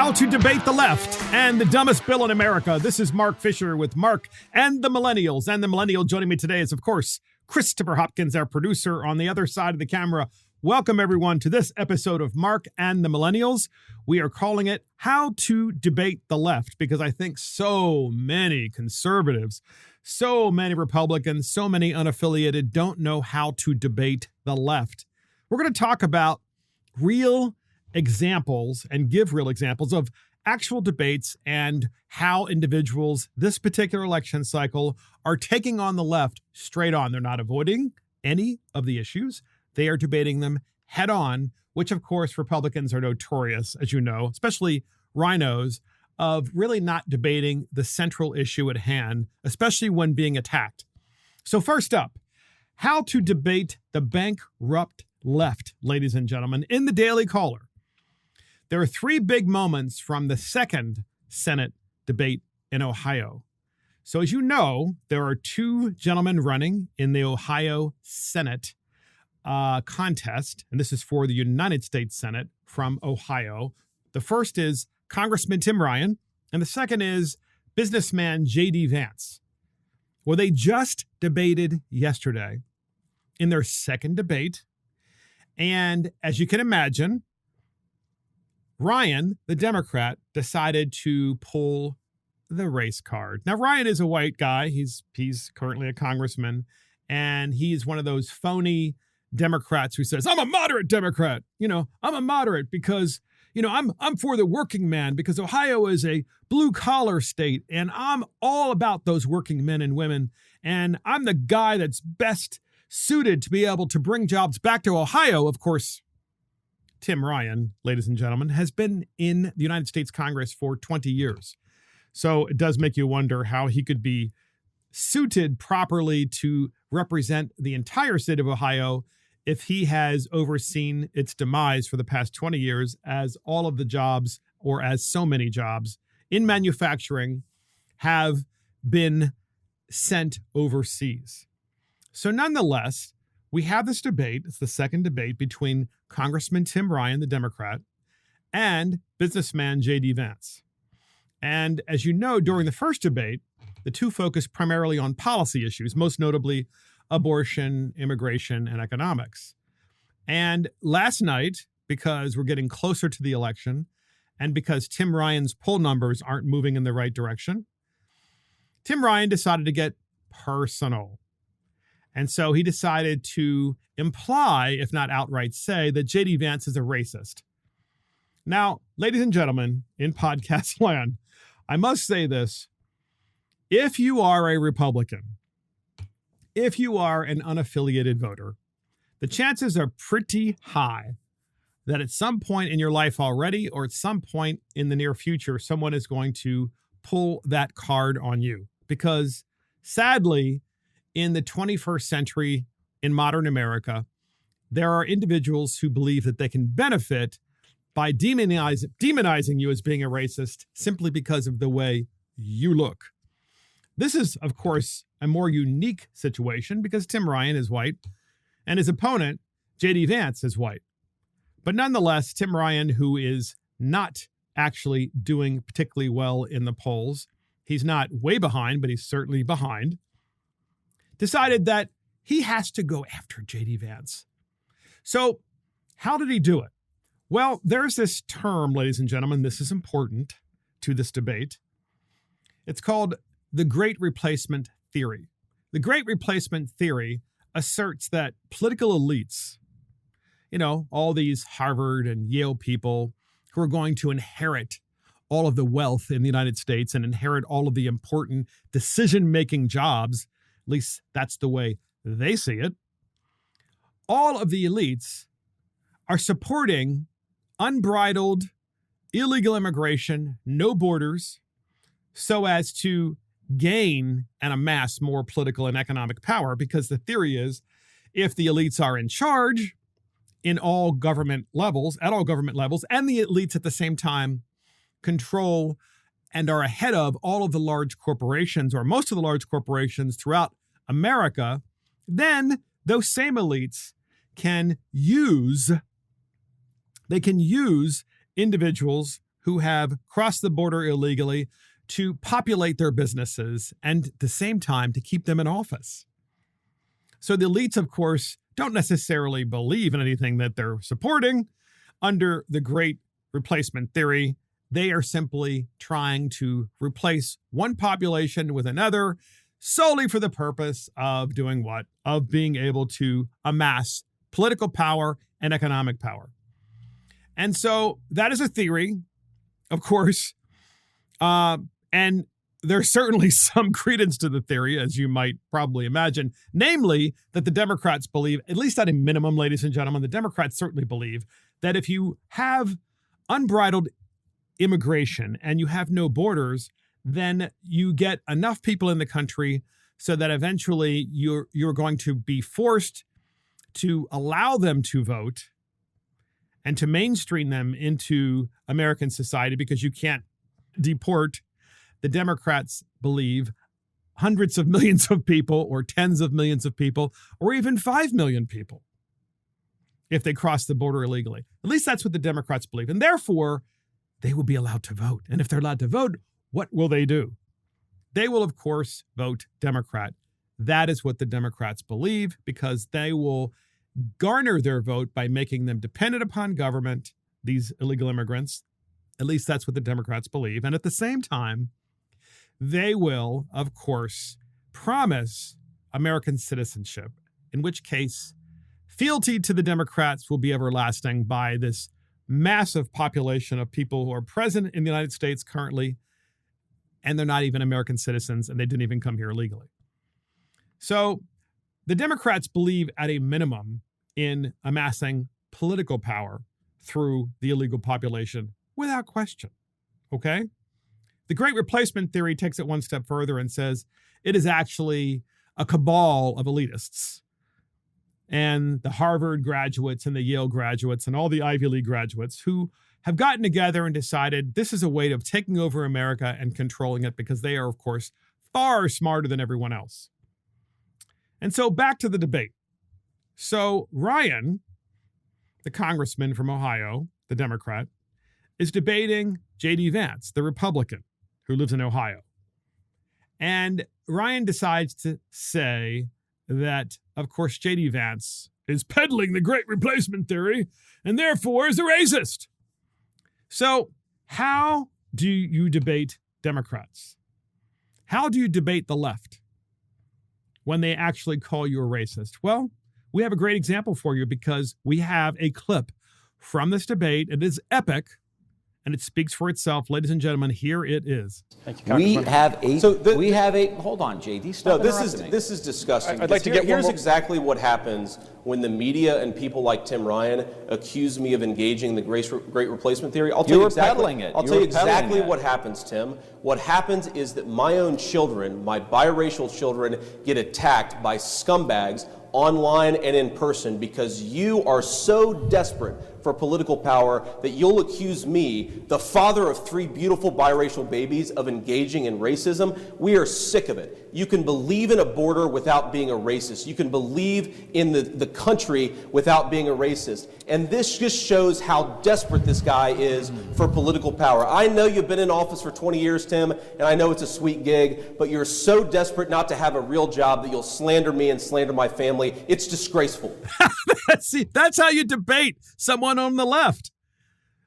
How to debate the left and the dumbest bill in America. This is Mark Fisher with Mark and the Millennials. And the Millennial joining me today is, of course, Christopher Hopkins, our producer on the other side of the camera. Welcome, everyone, to this episode of Mark and the Millennials. We are calling it How to Debate the Left, because I think so many conservatives, so many Republicans, so many unaffiliated don't know how to debate the left. We're going to talk about real examples and give real examples of actual debates and how individuals this particular election cycle are taking on the left straight on. They're not avoiding any of the issues. They are debating them head on, which of course Republicans are notorious, as you know, especially rhinos, of really not debating the central issue at hand, especially when being attacked. So first up, how to debate the bankrupt left, ladies and gentlemen, in the Daily Caller. There are three big moments from the second Senate debate in Ohio. So as you know, there are two gentlemen running in the Ohio Senate contest, and this is for the United States Senate from Ohio. The first is Congressman Tim Ryan, and the second is businessman J.D. Vance. Well, they just debated yesterday in their second debate, and as you can imagine, Ryan, the Democrat, decided to pull the race card. Now, Ryan is a white guy. He's currently a congressman, and he's one of those phony Democrats who says, I'm a moderate Democrat. I'm a moderate because, I'm for the working man because Ohio is a blue collar state, and I'm all about those working men and women, and I'm the guy that's best suited to be able to bring jobs back to Ohio. Of course, Tim Ryan, ladies and gentlemen, has been in the United States Congress for 20 years. So it does make you wonder how he could be suited properly to represent the entire state of Ohio if he has overseen its demise for the past 20 years, as all of the jobs, or as so many jobs in manufacturing, have been sent overseas. So nonetheless, we have this debate. It's the second debate between Congressman Tim Ryan, the Democrat, and businessman J.D. Vance. And as you know, during the first debate, the two focused primarily on policy issues, most notably abortion, immigration, and economics. And last night, because we're getting closer to the election, and because Tim Ryan's poll numbers aren't moving in the right direction, Tim Ryan decided to get personal. And so he decided to imply, if not outright say, that J.D. Vance is a racist. Now, ladies and gentlemen, in podcast land, I must say this. If you are a Republican, if you are an unaffiliated voter, the chances are pretty high that at some point in your life already, or at some point in the near future, someone is going to pull that card on you. Because sadly, in the 21st century, in modern America, there are individuals who believe that they can benefit by demonizing you as being a racist simply because of the way you look. This is, of course, a more unique situation because Tim Ryan is white and his opponent, J.D. Vance, is white. But nonetheless, Tim Ryan, who is not actually doing particularly well in the polls, he's not way behind, but he's certainly behind, decided that he has to go after J.D. Vance. So how did he do it? Well, there's this term, ladies and gentlemen, this is important to this debate. It's called the Great Replacement Theory. The Great Replacement Theory asserts that political elites, all these Harvard and Yale people who are going to inherit all of the wealth in the United States and inherit all of the important decision-making jobs, at least that's the way they see it, all of the elites are supporting unbridled illegal immigration, no borders, so as to gain and amass more political and economic power, because the theory is if the elites are in charge at all government levels, and the elites at the same time control and are ahead of all of the large corporations, or most of the large corporations throughout America, then those same elites can use individuals who have crossed the border illegally to populate their businesses and at the same time to keep them in office. So the elites, of course, don't necessarily believe in anything that they're supporting. Under the Great Replacement Theory, they are simply trying to replace one population with another solely for the purpose of doing what? Of being able to amass political power and economic power. And so that is a theory, of course, and there's certainly some credence to the theory, as you might probably imagine, namely that the Democrats believe, at least at a minimum, ladies and gentlemen, the Democrats certainly believe that if you have unbridled immigration and you have no borders, then you get enough people in the country so that eventually you're going to be forced to allow them to vote and to mainstream them into American society because you can't deport, the Democrats believe, hundreds of millions of people or tens of millions of people or even 5 million people if they cross the border illegally. At least that's what the Democrats believe. And therefore, they will be allowed to vote. And if they're allowed to vote, what will they do? They will, of course, vote Democrat. That is what the Democrats believe because they will garner their vote by making them dependent upon government, these illegal immigrants. At least that's what the Democrats believe. And at the same time, they will, of course, promise American citizenship, in which case fealty to the Democrats will be everlasting by this massive population of people who are present in the United States currently, and they're not even American citizens, and they didn't even come here illegally. So the Democrats believe at a minimum in amassing political power through the illegal population without question, okay? The Great Replacement Theory takes it one step further and says it is actually a cabal of elitists. And the Harvard graduates and the Yale graduates and all the Ivy League graduates who have gotten together and decided this is a way of taking over America and controlling it because they are, of course, far smarter than everyone else. And so back to the debate. So Ryan, the congressman from Ohio, the Democrat, is debating J.D. Vance, the Republican who lives in Ohio. And Ryan decides to say that, of course, J.D. Vance is peddling the Great Replacement Theory and therefore is a racist. So how do you debate Democrats? How do you debate the left when they actually call you a racist? Well, we have a great example for you because we have a clip from this debate. It is epic, and it speaks for itself. Ladies and gentlemen, here it is. Thank you, Congressman. We have a, hold on, JD, stop interrupting me. This is disgusting. I'd like to get here's exactly what happens when the media and people like Tim Ryan accuse me of engaging the Great Replacement Theory. I'll tell you exactly what happens, Tim. What happens is that my own children, my biracial children, get attacked by scumbags online and in person because you are so desperate for political power that you'll accuse me, the father of 3 beautiful biracial babies, of engaging in racism. We are sick of it. You can believe in a border without being a racist. You can believe in the country without being a racist. And this just shows how desperate this guy is for political power. I know you've been in office for 20 years, Tim, and I know it's a sweet gig, but you're so desperate not to have a real job that you'll slander me and slander my family. It's disgraceful. See, that's how you debate someone on the left.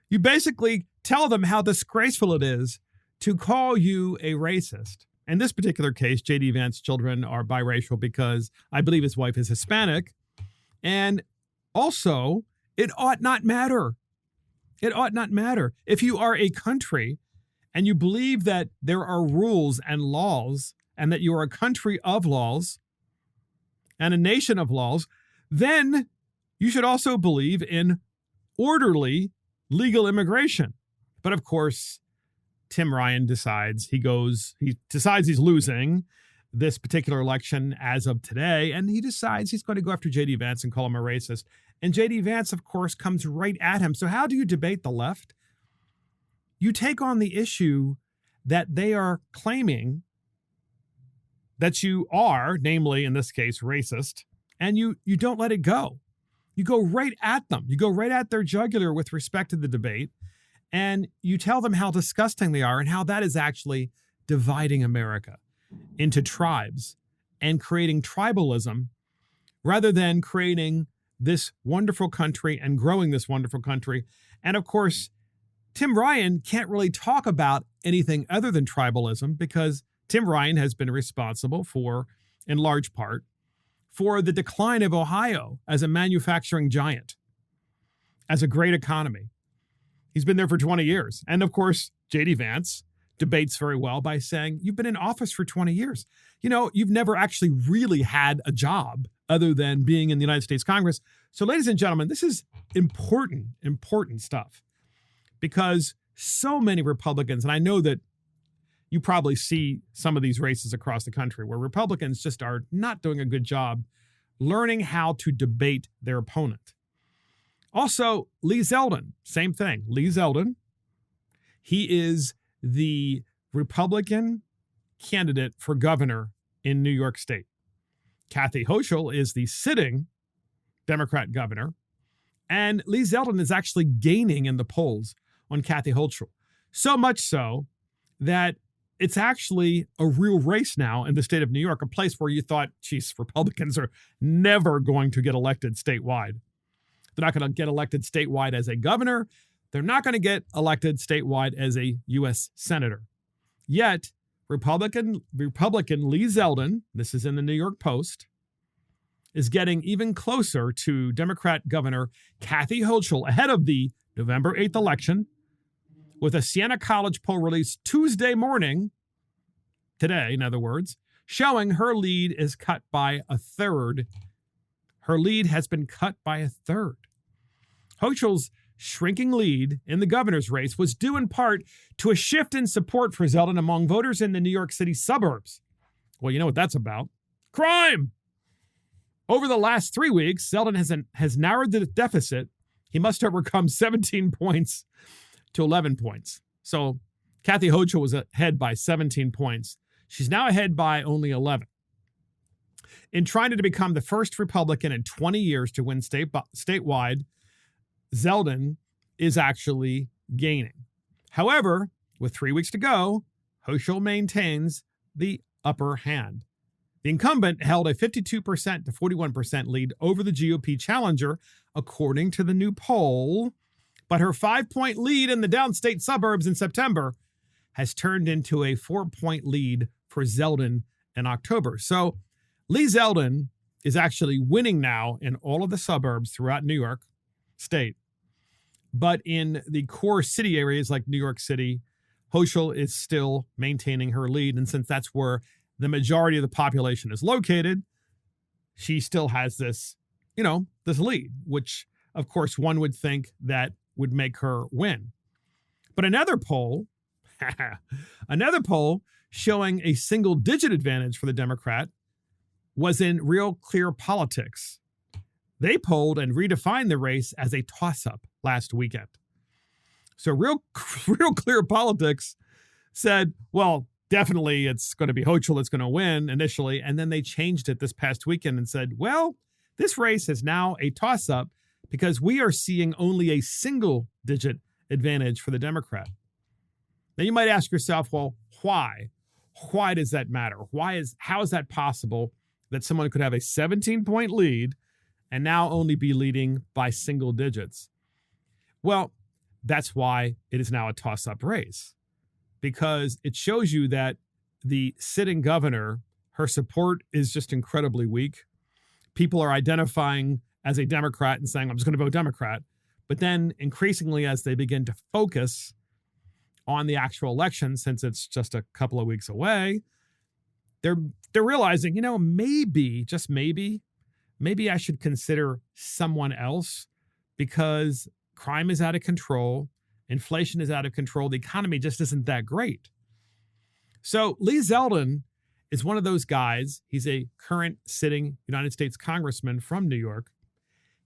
You basically tell them how disgraceful it is to call you a racist. In this particular case, J.D. Vance's children are biracial because I believe his wife is Hispanic. And also, it ought not matter. It ought not matter. If you are a country and you believe that there are rules and laws and that you are a country of laws and a nation of laws, then you should also believe in orderly legal immigration. But of course, Tim Ryan decides he's losing this particular election as of today, and he decides he's going to go after J.D. Vance and call him a racist. And J.D. Vance, of course, comes right at him. So how do you debate the left? You take on the issue that they are claiming that you are, namely, in this case, racist, and you don't let it go. You go right at them. You go right at their jugular with respect to the debate. And you tell them how disgusting they are and how that is actually dividing America into tribes and creating tribalism rather than creating this wonderful country and growing this wonderful country. And of course, Tim Ryan can't really talk about anything other than tribalism because Tim Ryan has been responsible for, in large part, for the decline of Ohio as a manufacturing giant, as a great economy. He's been there for 20 years. And of course, J.D. Vance debates very well by saying, you've been in office for 20 years. You know, you've never actually really had a job other than being in the United States Congress. So ladies and gentlemen, this is important stuff because so many Republicans, and I know that you probably see some of these races across the country where Republicans just are not doing a good job learning how to debate their opponent. Also, Lee Zeldin, same thing. Lee Zeldin, he is the Republican candidate for governor in New York State. Kathy Hochul is the sitting Democrat governor, and Lee Zeldin is actually gaining in the polls on Kathy Hochul. So much so that it's actually a real race now in the state of New York, a place where you thought, geez, Republicans are never going to get elected statewide. They're not going to get elected statewide as a governor. They're not going to get elected statewide as a U.S. senator. Yet, Republican Lee Zeldin, this is in the New York Post, is getting even closer to Democrat Governor Kathy Hochul ahead of the November 8th election, with a Siena College poll released Tuesday morning, today, in other words, showing her lead is cut by a third. Her lead has been cut by a third. Hochul's shrinking lead in the governor's race was due in part to a shift in support for Zeldin among voters in the New York City suburbs. Well, you know what that's about. Crime! Over the last 3 weeks, Zeldin has narrowed the deficit. He must overcome 17 points to 11 points. So Kathy Hochul was ahead by 17 points. She's now ahead by only 11. In trying to become the first Republican in 20 years to win statewide, Zeldin is actually gaining. However, with 3 weeks to go, Hochul maintains the upper hand. The incumbent held a 52% to 41% lead over the GOP challenger, according to the new poll. But her 5-point lead in the downstate suburbs in September has turned into a 4-point lead for Zeldin in October. So Lee Zeldin is actually winning now in all of the suburbs throughout New York State. But in the core city areas like New York City, Hochul is still maintaining her lead. And since that's where the majority of the population is located, she still has this, this lead, which, of course, one would think that would make her win. But another poll showing a single-digit advantage for the Democrat was in Real Clear Politics. They polled and redefined the race as a toss-up last weekend. So Real Clear Politics said, well, definitely it's going to be Hochul that's going to win initially, and then they changed it this past weekend and said, well, this race is now a toss-up because we are seeing only a single-digit advantage for the Democrat. Now, you might ask yourself, well, why? Why does that matter? How is that possible that someone could have a 17-point lead and now only be leading by single digits? Well, that's why it is now a toss-up race, because it shows you that the sitting governor, her support is just incredibly weak. People are identifying as a Democrat and saying, I'm just going to vote Democrat. But then increasingly, as they begin to focus on the actual election, since it's just a couple of weeks away, they're realizing, maybe, just maybe I should consider someone else, because crime is out of control. Inflation is out of control. The economy just isn't that great. So Lee Zeldin is one of those guys. He's a current sitting United States congressman from New York.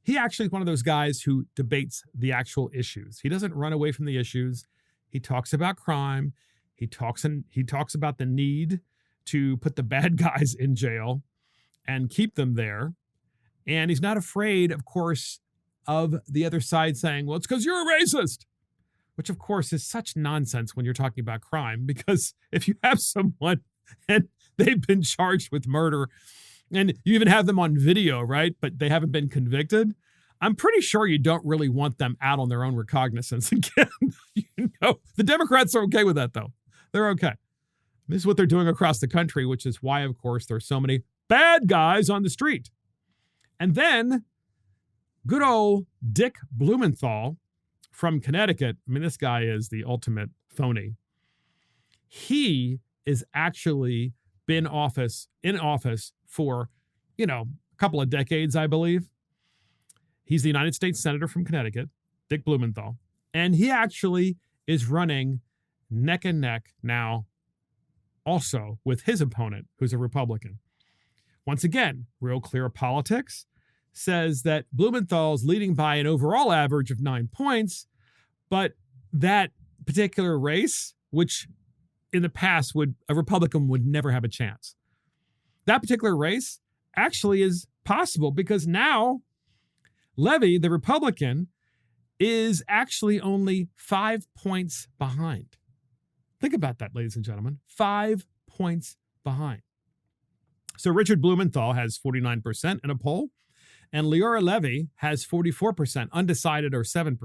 He actually is one of those guys who debates the actual issues. He doesn't run away from the issues. He talks about crime. He talks about the need to put the bad guys in jail and keep them there. And he's not afraid, of course, of the other side saying, well, it's because you're a racist. which of course is such nonsense when you're talking about crime, because if you have someone and they've been charged with murder and you even have them on video, right, but they haven't been convicted, I'm pretty sure you don't really want them out on their own recognizance again. The Democrats are okay with that, though. They're okay. This is what they're doing across the country, which is why, of course, there's so many bad guys on the street. And then good old Dick Blumenthal from Connecticut. I mean, this guy is the ultimate phony. He is actually been in office for, a couple of decades, I believe. He's the United States Senator from Connecticut, Dick Blumenthal. And he actually is running neck and neck now also with his opponent, who's a Republican. Once again, Real Clear Politics says that Blumenthal's leading by an overall average of 9 points, but that particular race, which in the past a Republican would never have a chance. That particular race actually is possible because now Levy, the Republican, is actually only 5 points behind. Think about that, ladies and gentlemen. 5 points behind. So Richard Blumenthal has 49% in a poll, and Leora Levy has 44%, undecided or 7%.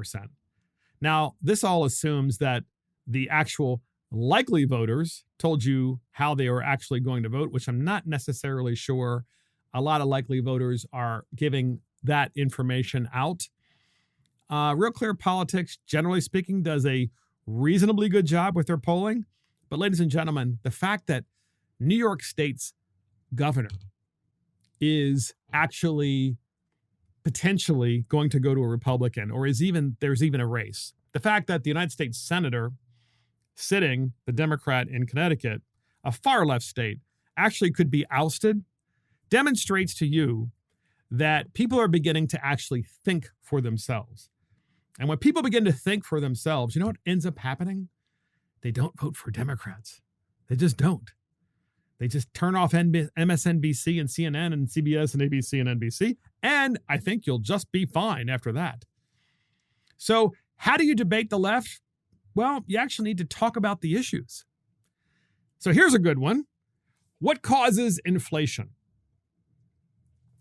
Now, this all assumes that the actual likely voters told you how they are actually going to vote, which I'm not necessarily sure a lot of likely voters are giving that information out. Real Clear Politics, generally speaking, does a reasonably good job with their polling. But ladies and gentlemen, the fact that New York State's governor is actually potentially going to go to a Republican, or there's even a race. The fact that the United States Senator sitting, the Democrat in Connecticut, a far left state, actually could be ousted, demonstrates to you that people are beginning to actually think for themselves. And when people begin to think for themselves, you know what ends up happening? They don't vote for Democrats. They just don't. They just turn off MSNBC and CNN and CBS and ABC and NBC, and I think you'll just be fine after that. So how do you debate the left? Well, you actually need to talk about the issues. So here's a good one. What causes inflation?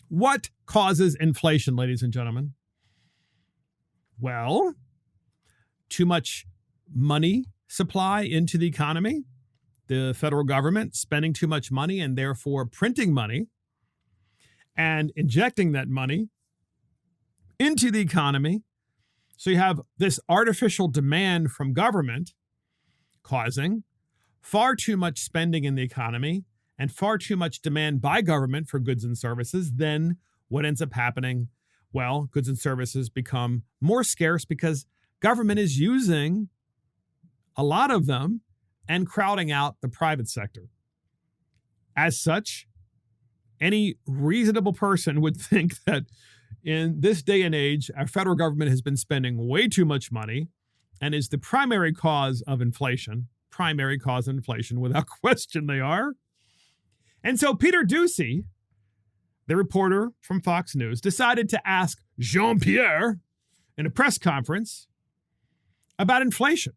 What causes inflation, ladies and gentlemen? Well, too much money supply into the economy, the federal government spending too much money and therefore printing money and injecting that money into the economy. So you have this artificial demand from government causing far too much spending in the economy and far too much demand by government for goods and services. Then what ends up happening? Well, goods and services become more scarce because government is using a lot of them and crowding out the private sector. As such, any reasonable person would think that in this day and age, our federal government has been spending way too much money and is the primary cause of inflation. Primary cause of inflation, without question they are. And so Peter Doocy, the reporter from Fox News, decided to ask Jean-Pierre in a press conference about inflation.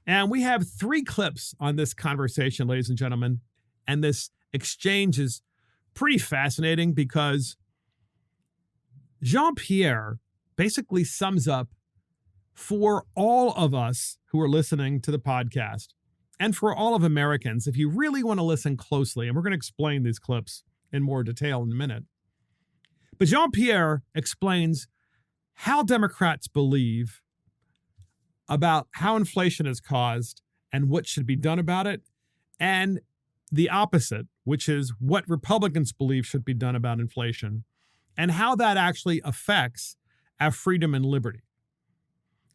And we have 3 clips on this conversation, ladies and gentlemen. And this exchange is pretty fascinating because Jean-Pierre basically sums up for all of us who are listening to the podcast and for all of Americans, if you really want to listen closely, and we're going to explain these clips in more detail in a minute. But Jean-Pierre explains how Democrats believe about how inflation is caused and what should be done about it, and the opposite, which is what Republicans believe should be done about inflation, and how that actually affects our freedom and liberty.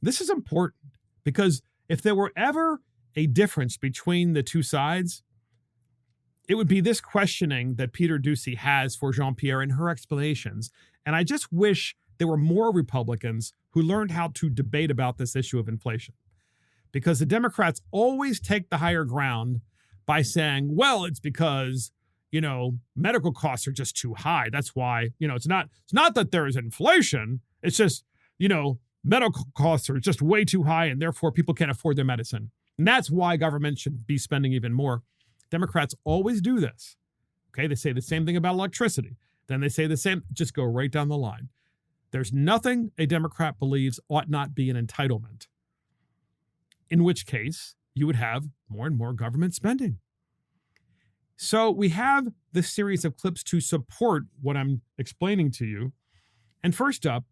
This is important because if there were ever a difference between the two sides, it would be this questioning that Peter Doocy has for Jean-Pierre and her explanations. And I just wish there were more Republicans who learned how to debate about this issue of inflation. Because the Democrats always take the higher ground by saying, well, it's because, medical costs are just too high. That's why, it's not that there is inflation. It's just, medical costs are just way too high and therefore people can't afford their medicine. And that's why government should be spending even more. Democrats always do this. Okay, they say the same thing about electricity. Then they say the same, just go right down the line. There's nothing a Democrat believes ought not be an entitlement, in which case you would have more and more government spending. So we have this series of clips to support what I'm explaining to you. And first up,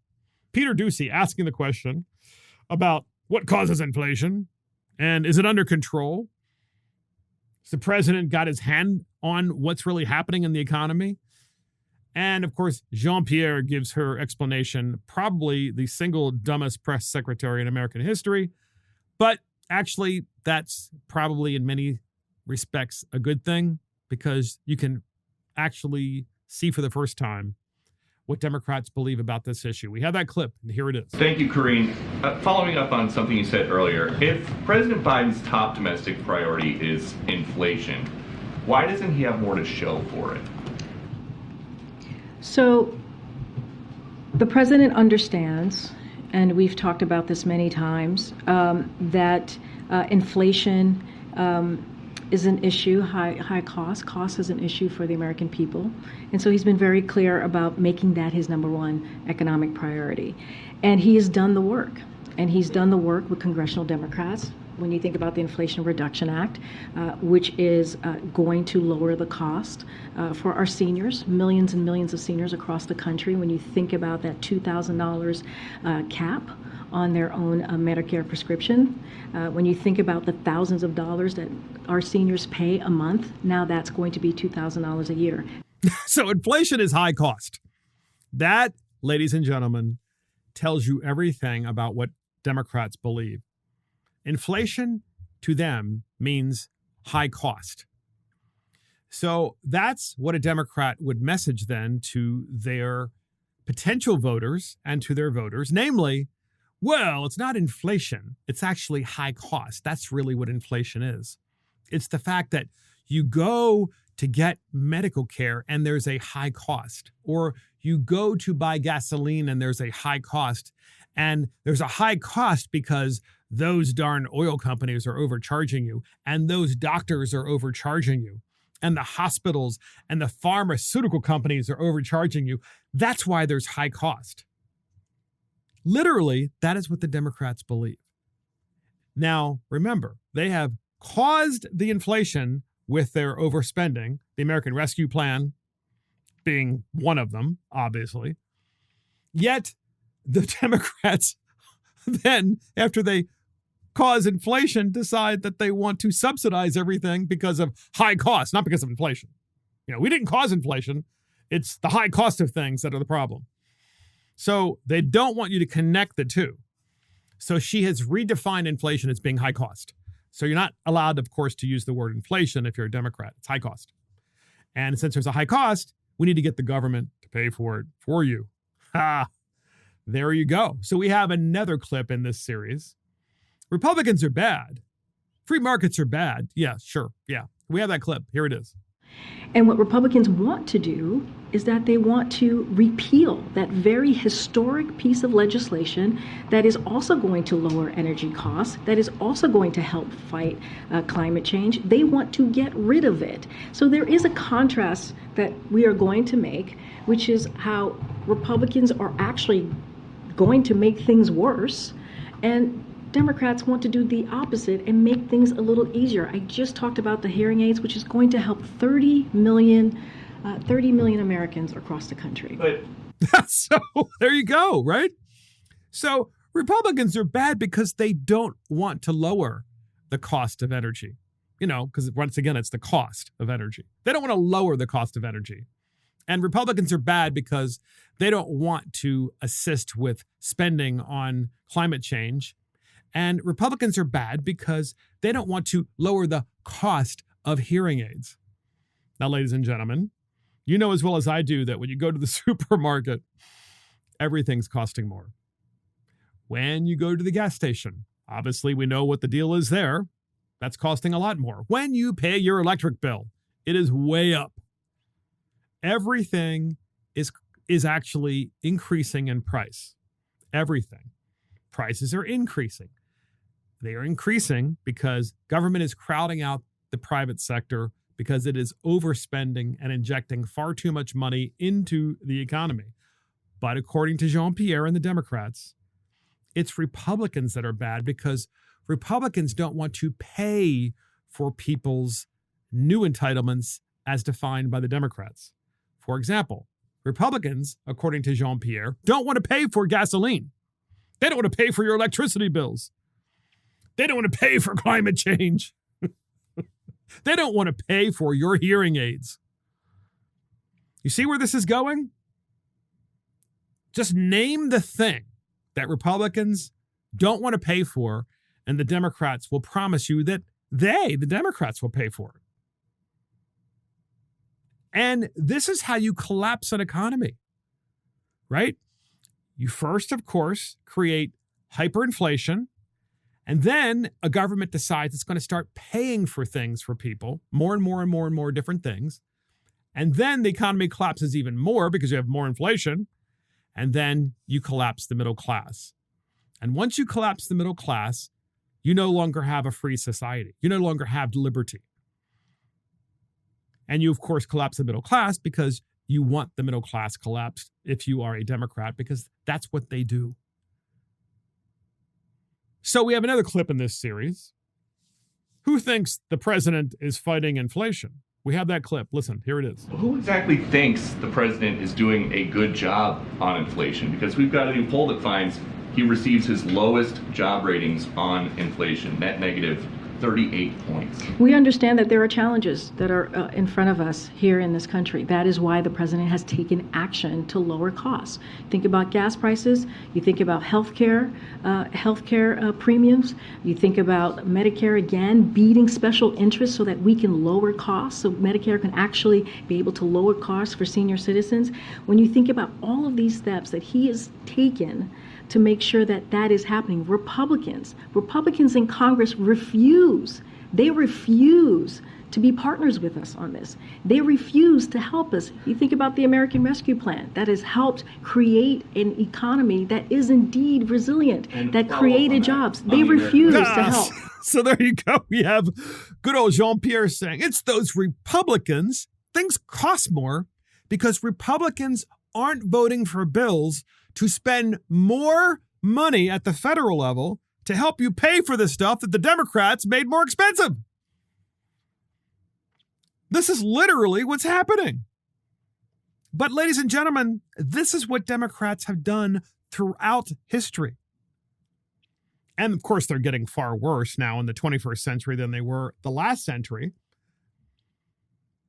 Peter Doocy asking the question about what causes inflation and is it under control? Has the president got his hand on what's really happening in the economy? And of course, Jean-Pierre gives her explanation, probably the single dumbest press secretary in American history. But actually, that's probably in many respects a good thing, because you can actually see for the first time what Democrats believe about this issue. We have that clip, and here it is. Thank you, Karine. Following up on something you said earlier, if President Biden's top domestic priority is inflation, why doesn't he have more to show for it? So the president understands, and we've talked about this many times, that inflation is an issue, high cost. Cost is an issue for the American people. And so he's been very clear about making that his number one economic priority. And he has done the work. And he's done the work with congressional Democrats. When you think about the Inflation Reduction Act, which is going to lower the cost for our seniors, millions and millions of seniors across the country. When you think about that $2,000 cap on their own Medicare prescription, when you think about the thousands of dollars that our seniors pay a month, now that's going to be $2,000 a year. So inflation is high cost. That, ladies and gentlemen, tells you everything about what Democrats believe. Inflation to them means high cost. So that's what a Democrat would message then to their potential voters and to their voters, namely, well, it's not inflation. It's actually high cost. That's really what inflation is. It's the fact that you go to get medical care and there's a high cost, or you go to buy gasoline and there's a high cost, and there's a high cost because those darn oil companies are overcharging you, and those doctors are overcharging you, and the hospitals and the pharmaceutical companies are overcharging you. That's why there's high cost. Literally, that is what the Democrats believe. Now, remember, they have caused the inflation with their overspending, the American Rescue Plan being one of them, obviously. Yet, the Democrats then, after they cause inflation, decide that they want to subsidize everything because of high costs, not because of inflation. You know, we didn't cause inflation. It's the high cost of things that are the problem. So they don't want you to connect the two. So she has redefined inflation as being high cost. So you're not allowed, of course, to use the word inflation if you're a Democrat. It's high cost. And since there's a high cost, we need to get the government to pay for it for you. There you go. So we have another clip in this series. Republicans are bad. Free markets are bad. Yeah, sure. Yeah. We have that clip. Here it is. And what Republicans want to do is that they want to repeal that very historic piece of legislation that is also going to lower energy costs, that is also going to help fight climate change. They want to get rid of it. So there is a contrast that we are going to make, which is how Republicans are actually going to make things worse, and Democrats want to do the opposite and make things a little easier. I just talked about the hearing aids, which is going to help 30 million Americans across the country. So there you go, right? So Republicans are bad because they don't want to lower the cost of energy. You know, because once again, it's the cost of energy. They don't want to lower the cost of energy. And Republicans are bad because they don't want to assist with spending on climate change. And Republicans are bad because they don't want to lower the cost of hearing aids. Now, ladies and gentlemen, you know as well as I do that when you go to the supermarket, everything's costing more. When you go to the gas station, obviously we know what the deal is there. That's costing a lot more. When you pay your electric bill, it is way up. Everything is actually increasing in price. Everything. prices are increasing. They are increasing because government is crowding out the private sector because it is overspending and injecting far too much money into the economy. But according to Jean-Pierre and the Democrats, it's Republicans that are bad because Republicans don't want to pay for people's new entitlements as defined by the Democrats. For example, Republicans, according to Jean-Pierre, don't want to pay for gasoline. They don't want to pay for your electricity bills. They don't want to pay for climate change. They don't want to pay for your hearing aids. You see where this is going? Just name the thing that Republicans don't want to pay for, and the Democrats will promise you that the Democrats will pay for it. And this is how you collapse an economy, right? You first, of course, create hyperinflation, and then a government decides it's going to start paying for things for people, more and more and more and more different things. And then the economy collapses even more because you have more inflation. And then you collapse the middle class. And once you collapse the middle class, you no longer have a free society. You no longer have liberty. And you, of course, collapse the middle class because you want the middle class collapsed if you are a Democrat, because that's what they do. So we have another clip in this series. Who thinks the president is fighting inflation? We have that clip. Listen, here it is. Who exactly thinks the president is doing a good job on inflation? Because we've got a new poll that finds he receives his lowest job ratings on inflation, net negative 38 points. We understand that there are challenges that are in front of us here in this country. That is why the president has taken action to lower costs. Think about gas prices. You think about healthcare premiums. You think about Medicare, again, beating special interests so that we can lower costs, so Medicare can actually be able to lower costs for senior citizens. When you think about all of these steps that he has taken to make sure that that is happening, Republicans in Congress refuse to be partners with us on this. They refuse to help us. You think about the American Rescue Plan that has helped create an economy that is indeed resilient, and that created jobs. They refuse to help. So there you go. We have good old Jean-Pierre saying it's those Republicans. Things cost more because Republicans aren't voting for bills to spend more money at the federal level to help you pay for the stuff that the Democrats made more expensive. This is literally what's happening. But ladies and gentlemen, this is what Democrats have done throughout history. And of course, they're getting far worse now in the 21st century than they were the last century.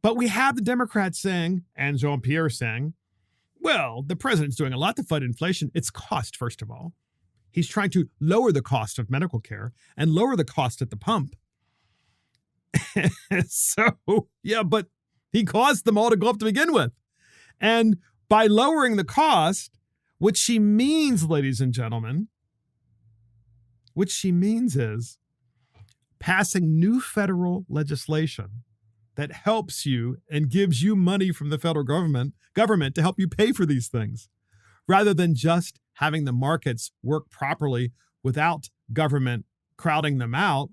But we have the Democrats saying, and Jean-Pierre saying, well, the president's doing a lot to fight inflation. It's cost, first of all. He's trying to lower the cost of medical care and lower the cost at the pump. So, yeah, but he caused them all to go up to begin with. And by lowering the cost, what she means, ladies and gentlemen, what she means is passing new federal legislation that helps you and gives you money from the federal government to help you pay for these things, rather than just having the markets work properly without government crowding them out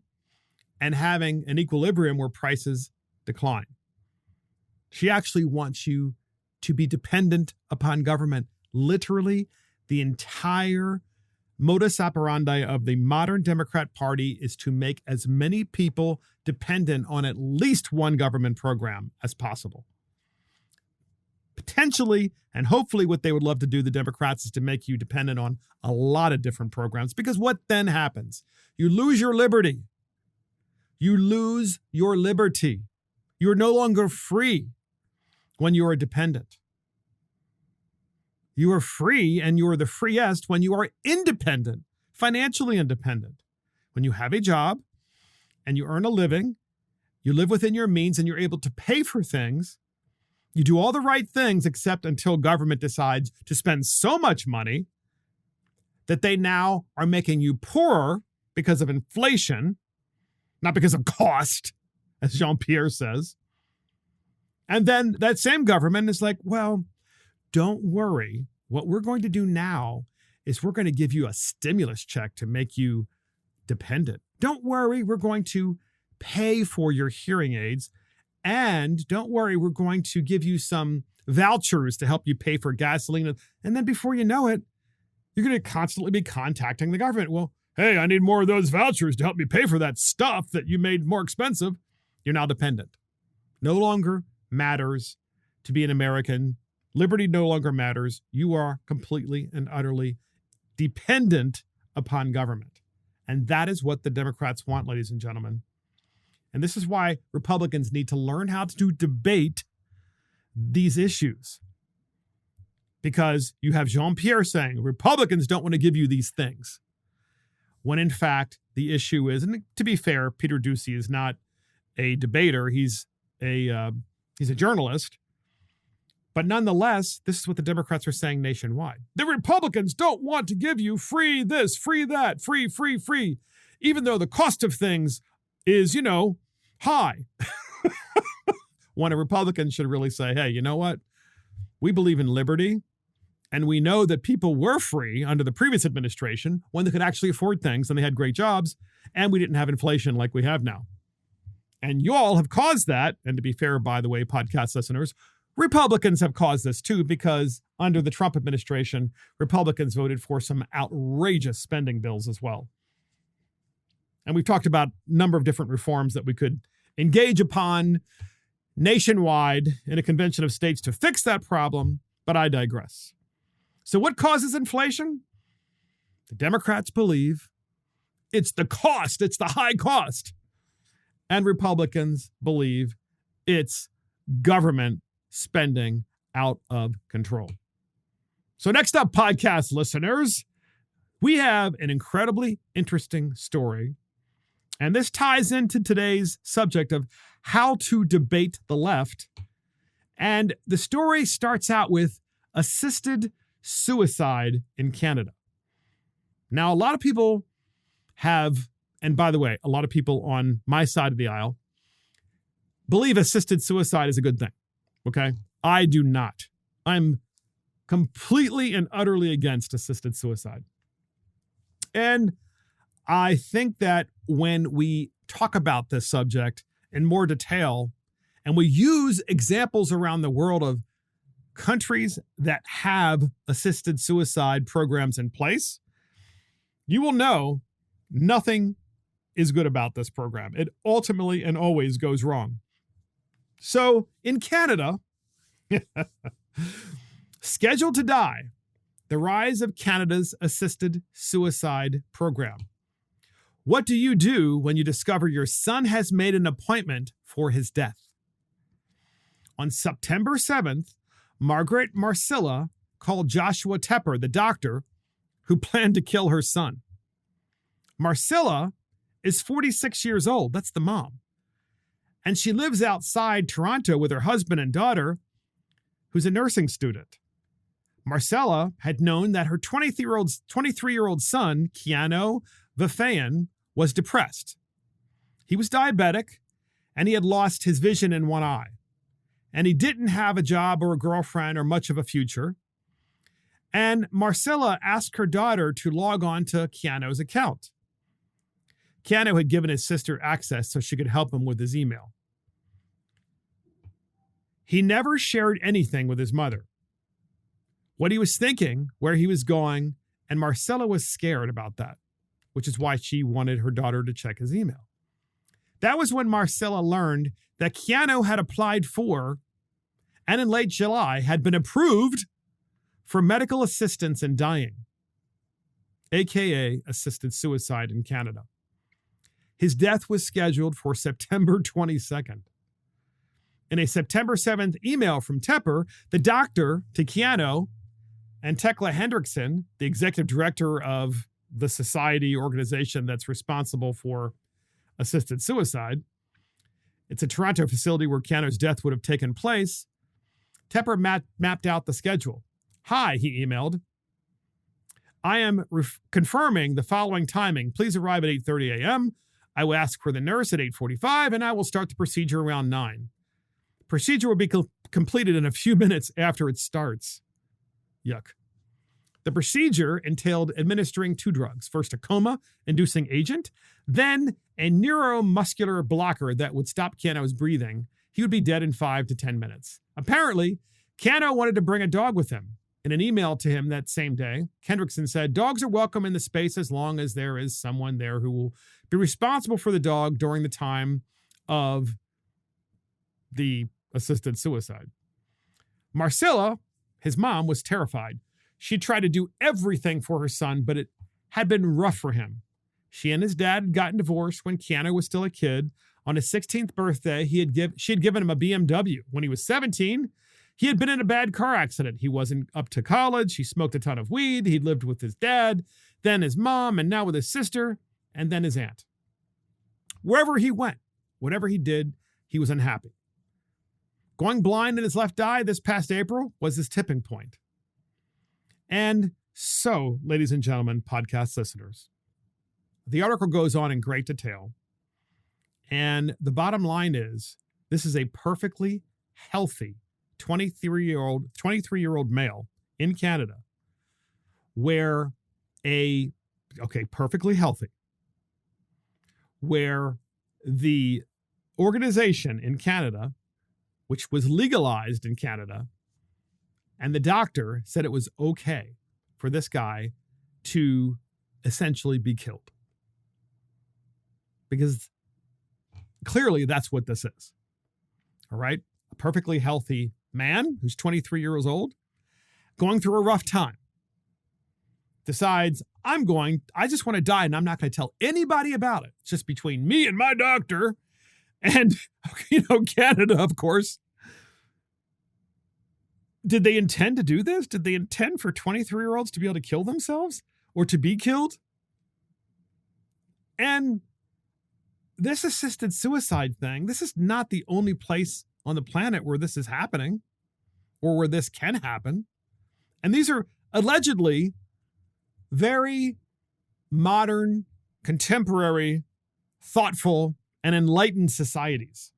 and having an equilibrium where prices decline. She actually wants you to be dependent upon government. Literally, the entire modus operandi of the modern Democrat Party is to make as many people dependent on at least one government program as possible. Potentially, and hopefully what they would love to do, the Democrats, is to make you dependent on a lot of different programs. Because what then happens? You lose your liberty. You lose your liberty. You're no longer free when you are dependent. You are free, and you are the freest when you are independent, financially independent. When you have a job and you earn a living, you live within your means and you're able to pay for things. You do all the right things except until government decides to spend so much money that they now are making you poorer because of inflation, not because of cost, as Jean-Pierre says. And then that same government is like, well, don't worry. What we're going to do now is we're going to give you a stimulus check to make you dependent. Don't worry, we're going to pay for your hearing aids. And don't worry, we're going to give you some vouchers to help you pay for gasoline. And then before you know it, you're going to constantly be contacting the government. Well, hey, I need more of those vouchers to help me pay for that stuff that you made more expensive. You're now dependent. No longer matters to be an American. Liberty no longer matters. You are completely and utterly dependent upon government. And that is what the Democrats want, ladies and gentlemen. And this is why Republicans need to learn how to debate these issues. Because you have Jean-Pierre saying Republicans don't want to give you these things. When in fact, the issue is, and to be fair, Peter Doocy is not a debater. He's a journalist. But nonetheless, this is what the Democrats are saying nationwide. The Republicans don't want to give you free this, free that, free, even though the cost of things is, high. When a Republican should really say, hey, you know what? We believe in liberty, and we know that people were free under the previous administration when they could actually afford things and they had great jobs, and we didn't have inflation like we have now. And you all have caused that. And to be fair, by the way, podcast listeners, Republicans have caused this too, because under the Trump administration, Republicans voted for some outrageous spending bills as well. And we've talked about a number of different reforms that we could engage upon nationwide in a convention of states to fix that problem, but I digress. So what causes inflation? The Democrats believe it's the cost, it's the high cost. And Republicans believe it's government spending out of control. So next up, podcast listeners, we have an incredibly interesting story. And this ties into today's subject of how to debate the left. And the story starts out with assisted suicide in Canada. Now, a lot of people have, and by the way, a lot of people on my side of the aisle believe assisted suicide is a good thing. Okay? I do not. I'm completely and utterly against assisted suicide. And I think that when we talk about this subject in more detail, and we use examples around the world of countries that have assisted suicide programs in place, you will know nothing is good about this program. It ultimately and always goes wrong. So in Canada, Scheduled to Die, the rise of Canada's assisted suicide program. What do you do when you discover your son has made an appointment for his death? On September 7th, Margaret Marcilla called Joshua Tepper, the doctor who planned to kill her son. Marcilla is 46 years old. That's the mom. And she lives outside Toronto with her husband and daughter, who's a nursing student. Marcella had known that her 23-year-old son, Keanu Vifayan, was depressed. He was diabetic, and he had lost his vision in one eye. And he didn't have a job or a girlfriend or much of a future. And Marcella asked her daughter to log on to Keanu's account. Keanu had given his sister access so she could help him with his email. He never shared anything with his mother. What he was thinking, where he was going, and Marcella was scared about that, which is why she wanted her daughter to check his email. That was when Marcella learned that Keanu had applied for, and in late July had been approved for medical assistance in dying, aka assisted suicide in Canada. His death was scheduled for September 22nd. In a September 7th email from Tepper, the doctor to Keanu, and Tekla Hendrickson, the executive director of the society organization that's responsible for assisted suicide, it's a Toronto facility where Keanu's death would have taken place. Tepper mapped out the schedule. Hi, he emailed. I am confirming the following timing. Please arrive at 8:30 a.m. I will ask for the nurse at 8:45, and I will start the procedure around 9. The procedure will be completed in a few minutes after it starts. Yuck. The procedure entailed administering 2 drugs, first a coma-inducing agent, then a neuromuscular blocker that would stop Cano's breathing. He would be dead in 5 to 10 minutes. Apparently, Cano wanted to bring a dog with him. In an email to him that same day, Hendrickson said, "Dogs are welcome in the space as long as there is someone there who will be responsible for the dog during the time of the assisted suicide." Marcella, his mom, was terrified. She tried to do everything for her son, but it had been rough for him. She and his dad had gotten divorced when Cano was still a kid. On his 16th birthday, she had given him a BMW. When he was 17, he had been in a bad car accident. He wasn't up to college. He smoked a ton of weed. He'd lived with his dad, then his mom, and now with his sister, and then his aunt. Wherever he went, whatever he did, he was unhappy. Going blind in his left eye this past April was his tipping point. And so, ladies and gentlemen, podcast listeners, the article goes on in great detail. And the bottom line is, this is a perfectly healthy 23-year-old male in Canada where perfectly healthy, where the organization in Canada, which was legalized in Canada, and the doctor said it was okay for this guy to essentially be killed. Because clearly that's what this is. All right? A perfectly healthy man who's 23 years old, going through a rough time, decides, I just want to die and I'm not going to tell anybody about it. It's just between me and my doctor and, Canada, of course. Did they intend to do this? Did they intend for 23-year-olds to be able to kill themselves or to be killed? And this assisted suicide thing, this is not the only place on the planet where this is happening or where this can happen. And these are allegedly very modern, contemporary, thoughtful, and enlightened societies.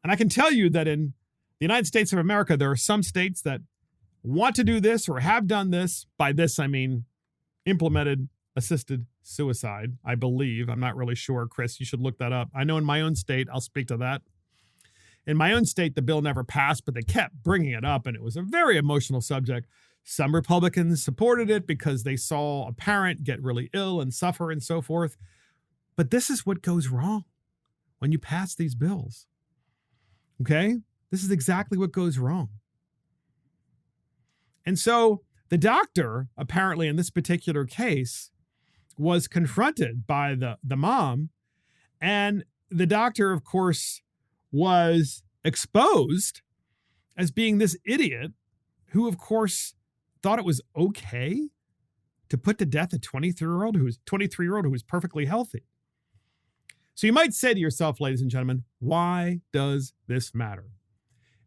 And I can tell you that in the United States of America, there are some states that want to do this or have done this. By this, I mean implemented assisted suicide, I believe. I'm not really sure. Chris, you should look that up. I know in my own state, I'll speak to that. In my own state, the bill never passed, but they kept bringing it up, and it was a very emotional subject. Some Republicans supported it because they saw a parent get really ill and suffer and so forth. But this is what goes wrong when you pass these bills. Okay? This is exactly what goes wrong. And so the doctor, apparently in this particular case, was confronted by the mom, and the doctor, of course, was exposed as being this idiot who, of course, thought it was okay to put to death a 23-year-old who was perfectly healthy. So you might say to yourself, ladies and gentlemen, why does this matter?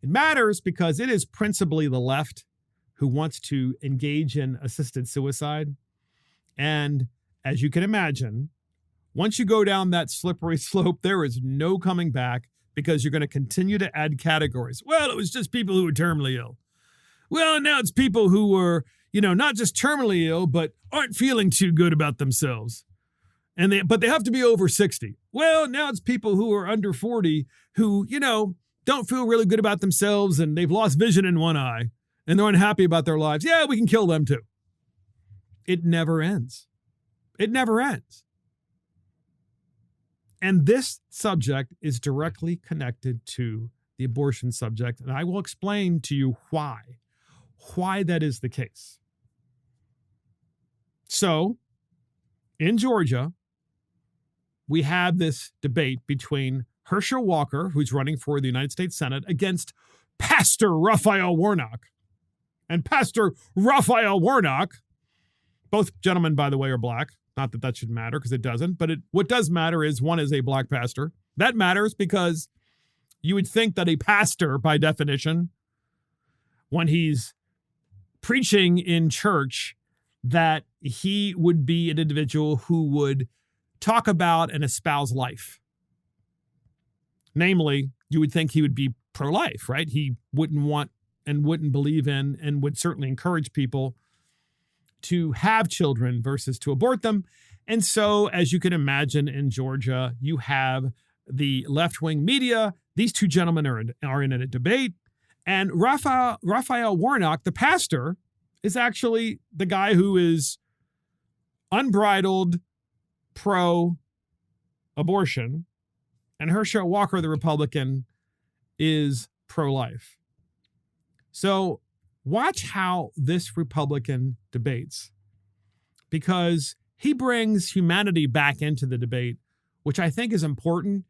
It matters because it is principally the left who wants to engage in assisted suicide. And as you can imagine, once you go down that slippery slope, there is no coming back because you're going to continue to add categories. Well, it was just people who were terminally ill. Well, now it's people who were, not just terminally ill, but aren't feeling too good about themselves. But they have to be over 60. Well, now it's people who are under 40 who, don't feel really good about themselves and they've lost vision in one eye and they're unhappy about their lives. Yeah, we can kill them too. It never ends. It never ends. And this subject is directly connected to the abortion subject, and I will explain to you why that is the case. So, in Georgia, we have this debate between Herschel Walker, who's running for the United States Senate, against Pastor Raphael Warnock. And Pastor Raphael Warnock, both gentlemen, by the way, are black. Not that should matter, because it doesn't. But what does matter is one is a black pastor. That matters because you would think that a pastor, by definition, when he's preaching in church, that he would be an individual who would talk about and espouse life. Namely, you would think he would be pro-life, right? He wouldn't want and wouldn't believe in and would certainly encourage people to have children versus to abort them. And so, as you can imagine, in Georgia, you have the left-wing media. These two gentlemen are in a debate. And Raphael Warnock, the pastor, is actually the guy who is unbridled pro-abortion. And Herschel Walker, the Republican, is pro-life. So watch how this Republican debates, because he brings humanity back into the debate, which I think is important.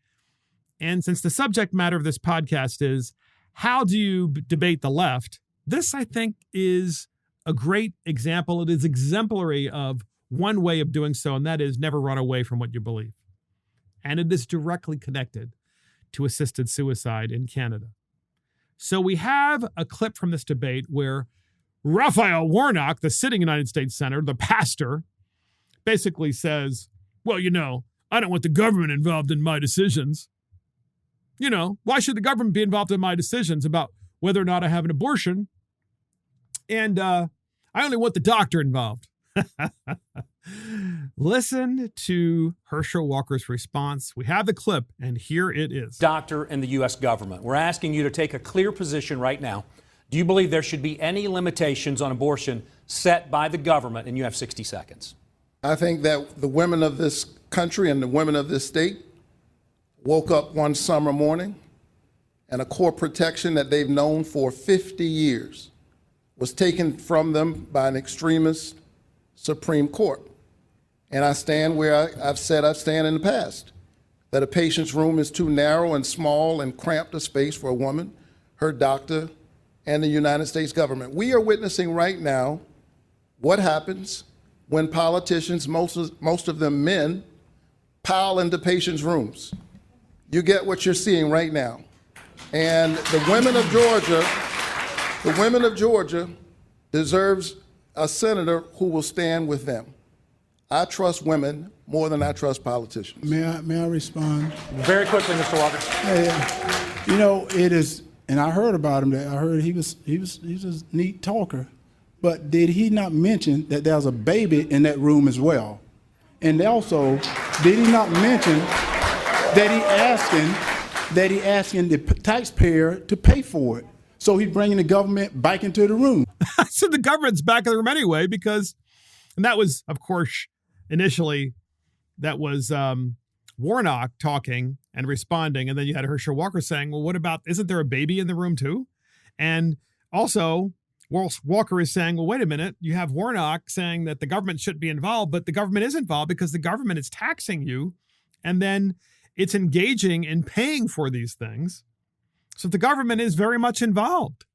And since the subject matter of this podcast is how do you debate the left, this, I think, is a great example. It is exemplary of one way of doing so, and that is never run away from what you believe. And it is directly connected to assisted suicide in Canada. So we have a clip from this debate where Raphael Warnock, the sitting United States Senator, the pastor, basically says, well, I don't want the government involved in my decisions. Why should the government be involved in my decisions about whether or not I have an abortion? And I only want the doctor involved. Listen to Herschel Walker's response. We have the clip, and here it is. Doctor and the U.S. government. We're asking you to take a clear position right now. Do you believe there should be any limitations on abortion set by the government? And you have 60 seconds. I think that the women of this country and the women of this state woke up one summer morning and a core protection that they've known for 50 years was taken from them by an extremist Supreme Court. And I stand where I've said I stand in the past, that a patient's room is too narrow and small and cramped a space for a woman, her doctor, and the United States government. We are witnessing right now what happens when politicians, most of them men, pile into patients' rooms. You get what you're seeing right now. And the women of Georgia deserves a senator who will stand with them. I trust women more than I trust politicians. May I respond? Very quickly, Mr. Walker. It is, and I heard about him. I heard he was a neat talker, but did he not mention that there's a baby in that room as well? And also, did he not mention that he asking the taxpayer to pay for it? So he's bringing the government back into the room. So the government's back in the room anyway, because, and that was, of course, initially, that was Warnock talking and responding. And then you had Herschel Walker saying, well, what about, isn't there a baby in the room too? And also, Walker is saying, well, wait a minute, you have Warnock saying that the government shouldn't be involved, but the government is involved because the government is taxing you. And then it's engaging in paying for these things. So the government is very much involved.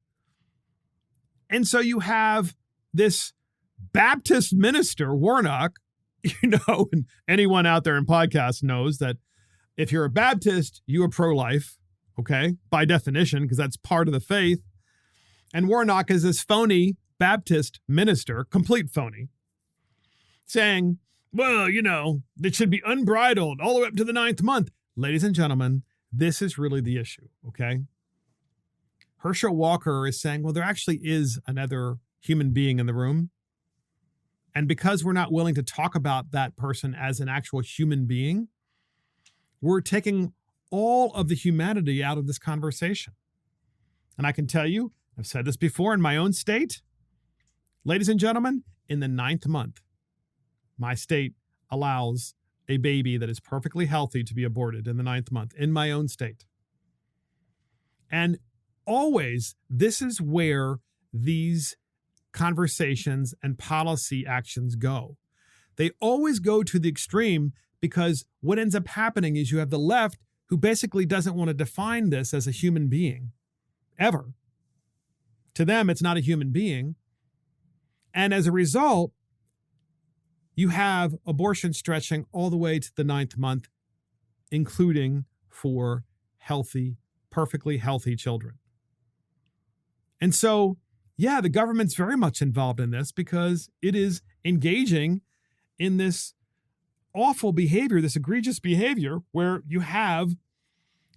And so you have this Baptist minister, Warnock, and anyone out there in podcasts knows that if you're a Baptist, you are pro-life, okay, by definition, because that's part of the faith. And Warnock is this phony Baptist minister, complete phony, saying, well, it should be unbridled all the way up to the 9th month. Ladies and gentlemen, this is really the issue, okay? Herschel Walker is saying, well, there actually is another human being in the room. And because we're not willing to talk about that person as an actual human being, we're taking all of the humanity out of this conversation. And I can tell you, I've said this before in my own state, ladies and gentlemen, in the 9th month, my state allows a baby that is perfectly healthy to be aborted in the 9th month in my own state. And always, this is where these conversations and policy actions go. They always go to the extreme because what ends up happening is you have the left who basically doesn't want to define this as a human being, ever. To them, it's not a human being. And as a result, you have abortion stretching all the way to the 9th month, including for healthy, perfectly healthy children. And so, yeah, the government's very much involved in this because it is engaging in this awful behavior, this egregious behavior where you have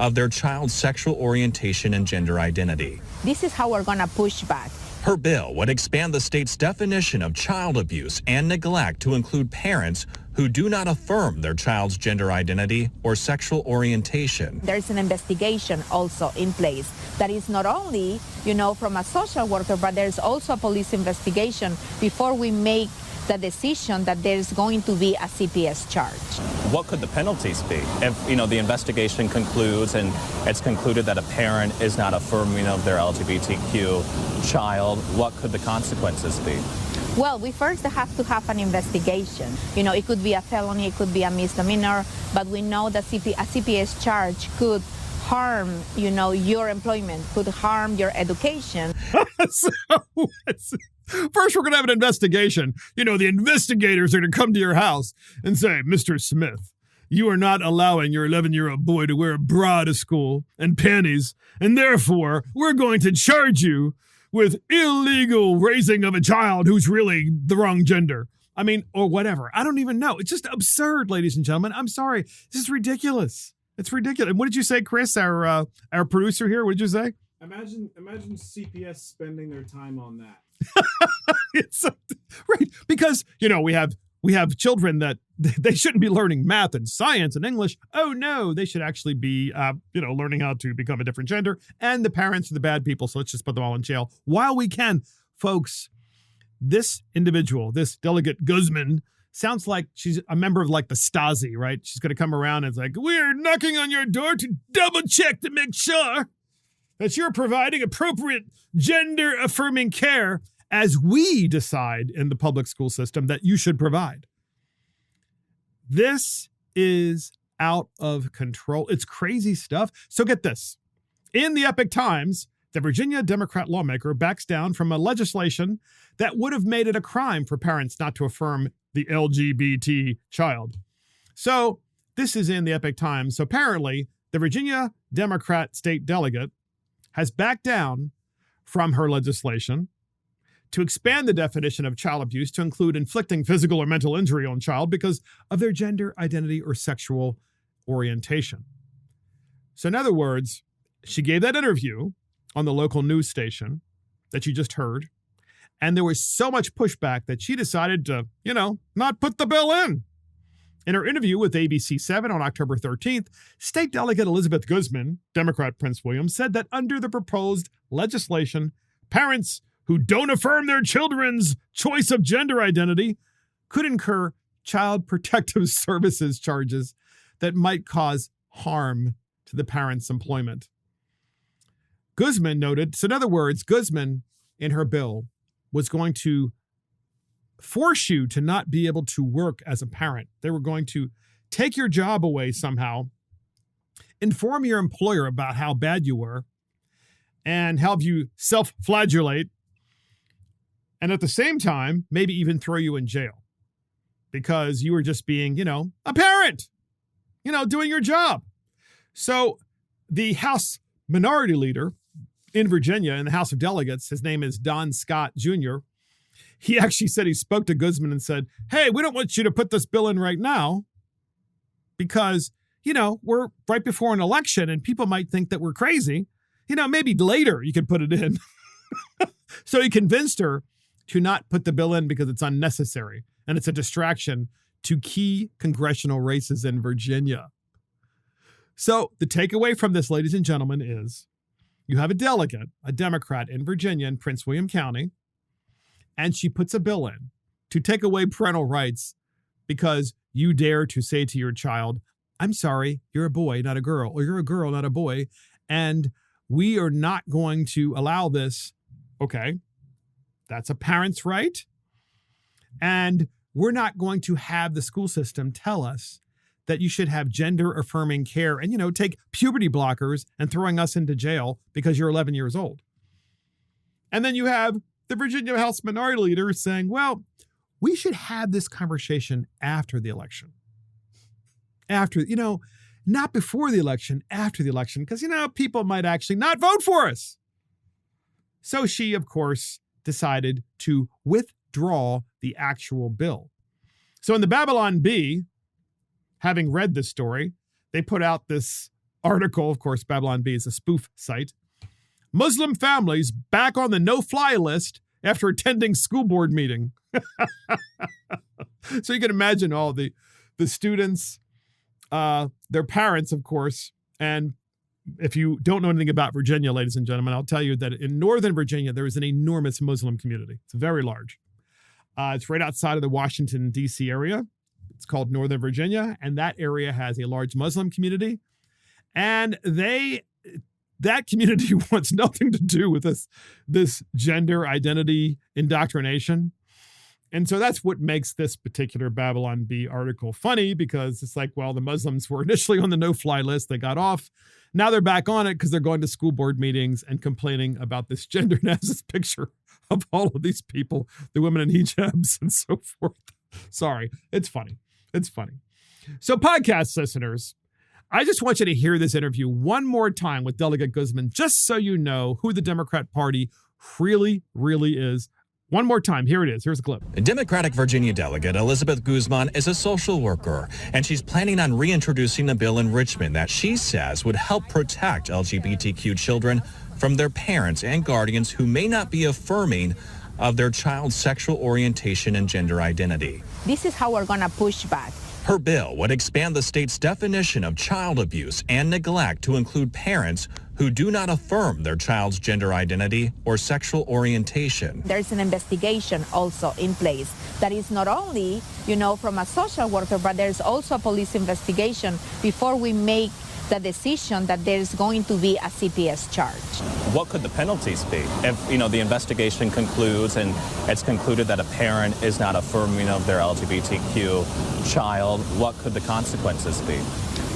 of their child's sexual orientation and gender identity. This is how we're going to push back. Her bill would expand the state's definition of child abuse and neglect to include parents who do not affirm their child's gender identity or sexual orientation. There's an investigation also in place that is not only, from a social worker, but there's also a police investigation before we make the decision that there's going to be a CPS charge. What could the penalties be if, the investigation concludes and it's concluded that a parent is not affirming of their LGBTQ child? What could the consequences be? Well, we first have to have an investigation. It could be a felony, it could be a misdemeanor, but we know that a CPS charge could harm, your employment, could harm your education. First, we're going to have an investigation. The investigators are going to come to your house and say, Mr. Smith, you are not allowing your 11-year-old boy to wear a bra to school and panties, and therefore we're going to charge you with illegal raising of a child who's really the wrong gender. Or whatever. I don't even know. It's just absurd, ladies and gentlemen. I'm sorry. This is ridiculous. It's ridiculous. And what did you say, Chris, our producer here? What did you say? Imagine CPS spending their time on that. It's right, because we have children that they shouldn't be learning math and science and English. Oh no, they should actually be learning how to become a different gender. And the parents are the bad people, so let's just put them all in jail while we can, folks. This individual, this Delegate Guzman, sounds like she's a member of the Stasi, right? She's going to come around and it's like, we're knocking on your door to double check to make sure that you're providing appropriate gender-affirming care as we decide in the public school system that you should provide. This is out of control. It's crazy stuff. So get this. In the Epoch Times, the Virginia Democrat lawmaker backs down from a legislation that would have made it a crime for parents not to affirm the LGBT child. So this is in the Epoch Times. So apparently, the Virginia Democrat state delegate has backed down from her legislation to expand the definition of child abuse to include inflicting physical or mental injury on a child because of their gender identity or sexual orientation. So in other words, she gave that interview on the local news station that you just heard, and there was so much pushback that she decided to, not put the bill in. In her interview with ABC 7 on October 13th, State Delegate Elizabeth Guzman, Democrat Prince William, said that under the proposed legislation, parents who don't affirm their children's choice of gender identity could incur Child Protective Services charges that might cause harm to the parent's employment. Guzman noted, so in other words, Guzman in her bill was going to force you to not be able to work as a parent. They were going to take your job away somehow, inform your employer about how bad you were, and have you self-flagellate, and at the same time, maybe even throw you in jail because you were just being, a parent, doing your job. So the House Minority Leader in Virginia in the House of Delegates, his name is Don Scott Jr., he actually said he spoke to Guzman and said, hey, we don't want you to put this bill in right now because, we're right before an election and people might think that we're crazy. Maybe later you could put it in. So he convinced her to not put the bill in because it's unnecessary and it's a distraction to key congressional races in Virginia. So the takeaway from this, ladies and gentlemen, is you have a delegate, a Democrat in Virginia in Prince William County, and she puts a bill in to take away parental rights because you dare to say to your child, I'm sorry, you're a boy, not a girl, or you're a girl, not a boy, and we are not going to allow this. Okay, that's a parent's right. And we're not going to have the school system tell us that you should have gender-affirming care and, take puberty blockers and throwing us into jail because you're 11 years old. And then you have the Virginia House Minority Leader saying, well, we should have this conversation after the election. After, not before the election, after the election, because, people might actually not vote for us. So she, of course, decided to withdraw the actual bill. So in the Babylon Bee, having read this story, they put out this article. Of course, Babylon Bee is a spoof site. Muslim families back on the no-fly list after attending school board meeting. So you can imagine all the students, their parents, of course. And if you don't know anything about Virginia, ladies and gentlemen, I'll tell you that in Northern Virginia, there is an enormous Muslim community. It's very large. It's right outside of the Washington, D.C. area. It's called Northern Virginia, and that area has a large Muslim community. And that community wants nothing to do with this gender identity indoctrination. And so that's what makes this particular Babylon Bee article funny, because it's like, well, the Muslims were initially on the no-fly list. They got off. Now they're back on it because they're going to school board meetings and complaining about this gender analysis picture of all of these people, the women in hijabs and so forth. Sorry, it's funny. It's funny. So podcast listeners, I just want you to hear this interview one more time with Delegate Guzman, just so you know who the Democrat Party really, really is. One more time. Here it is. Here's a clip. Democratic Virginia delegate Elizabeth Guzman is a social worker, and she's planning on reintroducing a bill in Richmond that she says would help protect LGBTQ children from their parents and guardians who may not be affirming of their child's sexual orientation and gender identity. This is how we're going to push back. Her bill would expand the state's definition of child abuse and neglect to include parents who do not affirm their child's gender identity or sexual orientation. There's an investigation also in place that is not only, from a social worker, but there's also a police investigation before we make the decision that there's going to be a CPS charge. What could the penalties be if, the investigation concludes and it's concluded that a parent is not affirming of their LGBTQ child? What could the consequences be?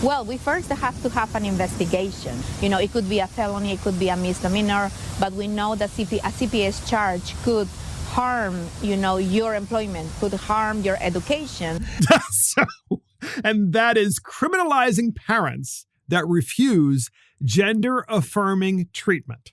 Well, we first have to have an investigation. It could be a felony, it could be a misdemeanor, but we know that a CPS charge could harm, your employment, could harm your education. And that is criminalizing parents that refuse gender-affirming treatment.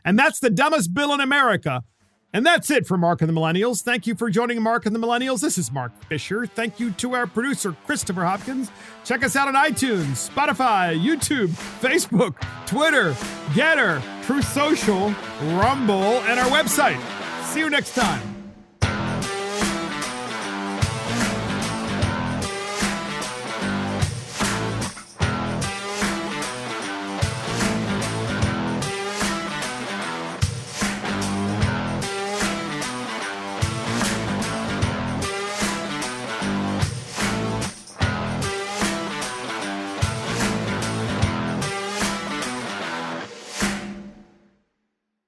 And that's the dumbest bill in America. And that's it for Mark and the Millennials. Thank you for joining Mark and the Millennials. This is Mark Fisher. Thank you to our producer, Christopher Hopkins. Check us out on iTunes, Spotify, YouTube, Facebook, Twitter, Getter, Truth Social, Rumble, and our website. See you next time.